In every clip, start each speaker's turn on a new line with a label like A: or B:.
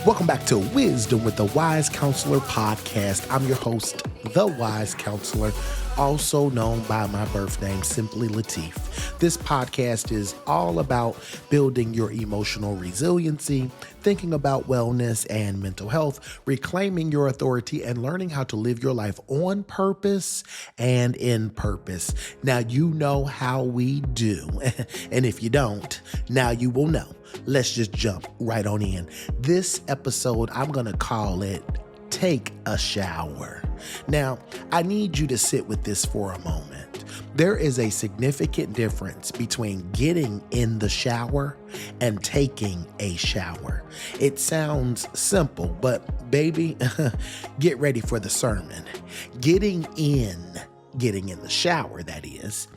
A: Welcome back to Wisdom with the Wise Counselor podcast. I'm your host, the Wise Counselor, also known by my birth name, simply Lateef. This podcast is all about building your emotional resiliency, thinking about wellness and mental health, reclaiming your authority, and learning how to live your life on purpose and in purpose. Now you know how we do, and if you don't, now you will know. Let's just jump right on in. This episode, I'm going to call it Take a Shower. Now, I need you to sit with this for a moment. There is a significant difference between getting in the shower and taking a shower. It sounds simple, but baby, get ready for the sermon. Getting in the shower, that is,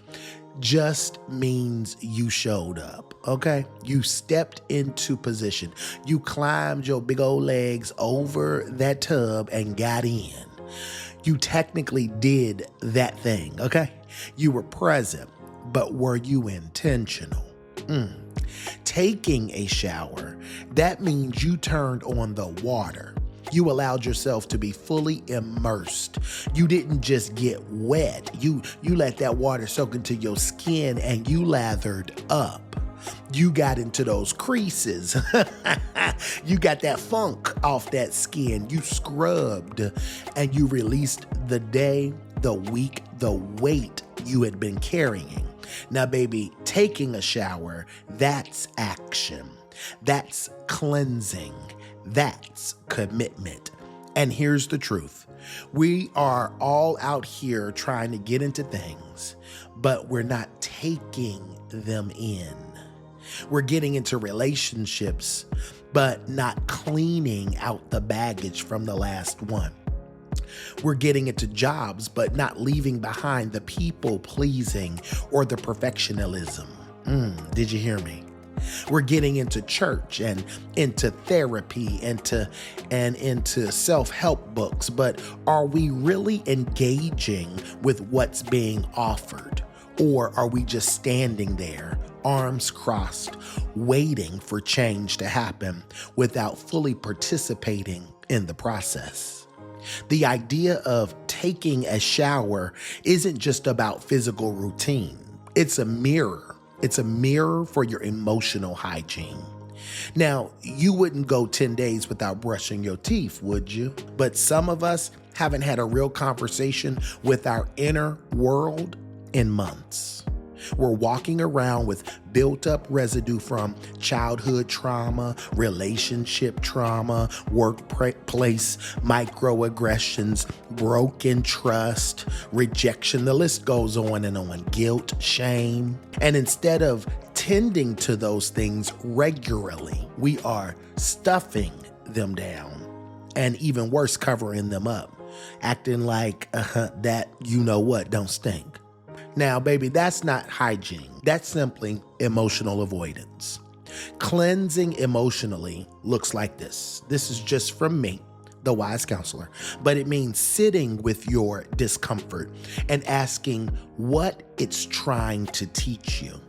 A: just means you showed up, okay? You stepped into position. You climbed your big old legs over that tub and got in. You technically did that thing, okay? You were present, but were you intentional? Taking a shower, that means you turned on the water. You allowed yourself to be fully immersed. You didn't just get wet. You let that water soak into your skin and you lathered up. You got into those creases. You got that funk off that skin. You scrubbed and you released the day, the week, the weight you had been carrying. Now, baby, taking a shower, that's action. That's cleansing. That's commitment. And here's the truth. We are all out here trying to get into things, but we're not taking them in. We're getting into relationships, but not cleaning out the baggage from the last one. We're getting into jobs, but not leaving behind the people pleasing or the perfectionism. Did you hear me? We're getting into church and into therapy and into self-help books, but are we really engaging with what's being offered? Or are we just standing there, arms crossed, waiting for change to happen without fully participating in the process? The idea of taking a shower isn't just about physical routine. It's a mirror. It's a mirror for your emotional hygiene. Now, you wouldn't go 10 days without brushing your teeth, would you? But some of us haven't had a real conversation with our inner world in months. We're walking around with built-up residue from childhood trauma, relationship trauma, workplace microaggressions, broken trust, rejection. The list goes on and on. Guilt, shame. And instead of tending to those things regularly, we are stuffing them down and even worse, covering them up, acting like that you-know-what don't stink. Now, baby, that's not hygiene. That's simply emotional avoidance. Cleansing emotionally looks like this. This is just from me, the Wise Counselor, but it means sitting with your discomfort and asking what it's trying to teach you.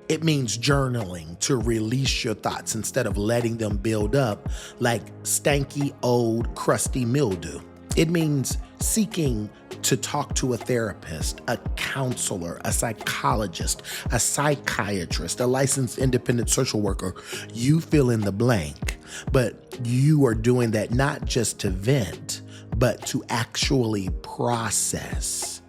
A: It means journaling to release your thoughts instead of letting them build up like stanky, old, crusty mildew. It means seeking to talk to a therapist, a counselor, a psychologist, a psychiatrist, a licensed independent social worker. You fill in the blank, but you are doing that not just to vent, but to actually process.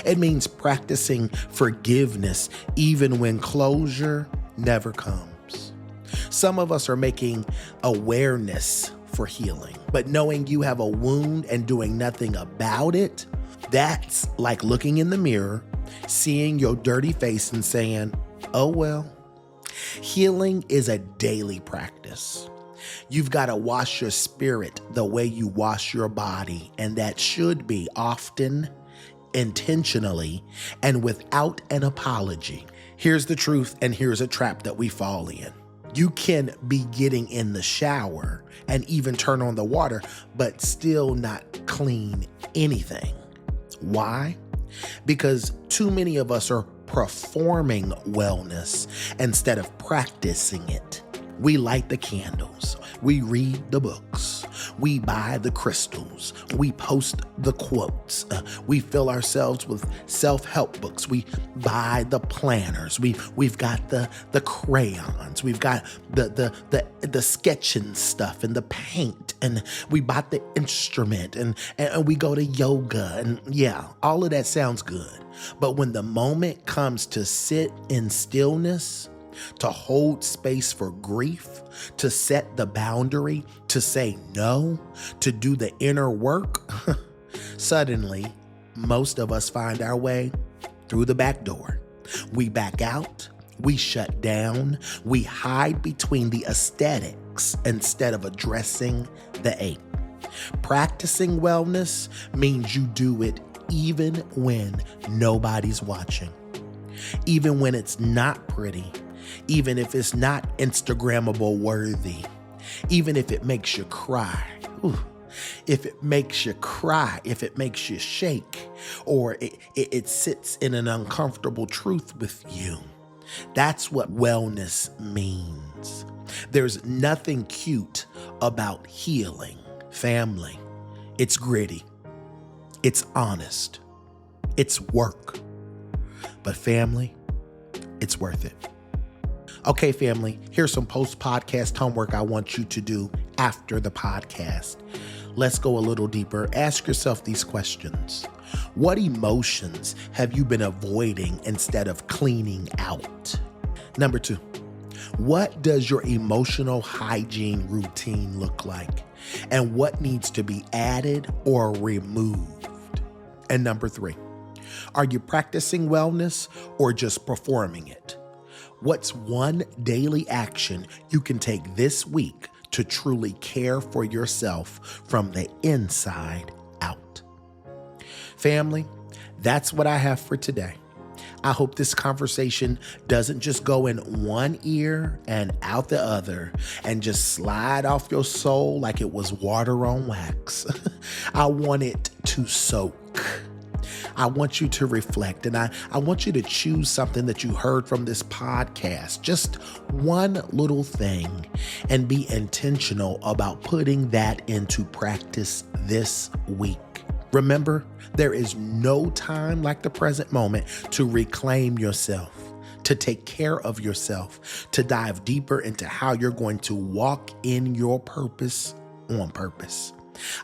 A: It means practicing forgiveness even when closure never comes. Some of us are making awareness for healing, but knowing you have a wound and doing nothing about it, that's like looking in the mirror, seeing your dirty face and saying, oh well. Healing is a daily practice. You've got to wash your spirit the way you wash your body, and that should be often, intentionally, and without an apology. Here's the truth, and here's a trap that we fall in. You can be getting in the shower and even turn on the water, but still not clean anything. Why? Because too many of us are performing wellness instead of practicing it. We light the candles, We read the books. We buy the crystals. We post the quotes. We fill ourselves with self-help books. We buy the planners. We've got the crayons. We've got the sketching stuff and the paint. And we bought the instrument and we go to yoga. And yeah, all of that sounds good. But when the moment comes to sit in stillness, to hold space for grief, to set the boundary, to say no, to do the inner work, suddenly, most of us find our way through the back door. We back out, we shut down, we hide between the aesthetics instead of addressing the ache. Practicing wellness means you do it even when nobody's watching, even when it's not pretty, even if it's not Instagrammable worthy, even if it makes you cry. Ooh. If it makes you cry, if it makes you shake, or it sits in an uncomfortable truth with you. That's what wellness means. There's nothing cute about healing, family. It's gritty. It's honest. It's work. But family, it's worth it. Okay, family, here's some post-podcast homework I want you to do after the podcast. Let's go a little deeper. Ask yourself these questions. What emotions have you been avoiding instead of cleaning out? Number 2, what does your emotional hygiene routine look like? And what needs to be added or removed? And number 3, are you practicing wellness or just performing it? What's one daily action you can take this week to truly care for yourself from the inside out? Family, that's what I have for today. I hope this conversation doesn't just go in one ear and out the other and just slide off your soul like it was water on wax. I want it to soak. I want you to reflect, and I want you to choose something that you heard from this podcast, just one little thing, and be intentional about putting that into practice this week. Remember, there is no time like the present moment to reclaim yourself, to take care of yourself, to dive deeper into how you're going to walk in your purpose on purpose.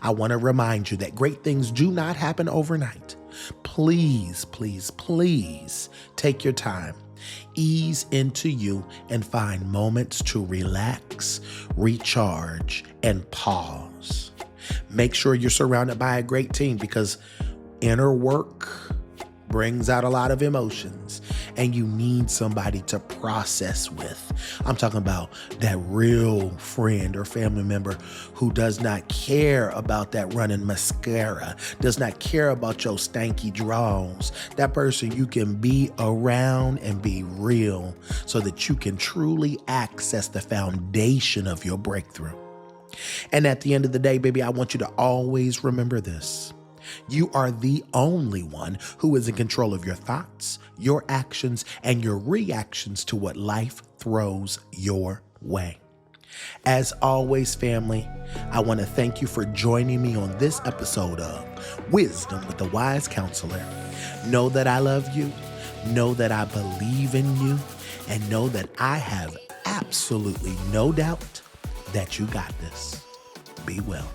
A: I want to remind you that great things do not happen overnight. Please, please, please take your time. Ease into you and find moments to relax, recharge, and pause. Make sure you're surrounded by a great team because inner work brings out a lot of emotions and you need somebody to process with. I'm talking about that real friend or family member who does not care about that running mascara, does not care about your stanky draws. That person you can be around and be real so that you can truly access the foundation of your breakthrough. And at the end of the day, baby, I want you to always remember this. You are the only one who is in control of your thoughts, your actions, and your reactions to what life throws your way. As always, family, I want to thank you for joining me on this episode of Wisdom with the Wise Counselor. Know that I love you, know that I believe in you, and know that I have absolutely no doubt that you got this. Be well.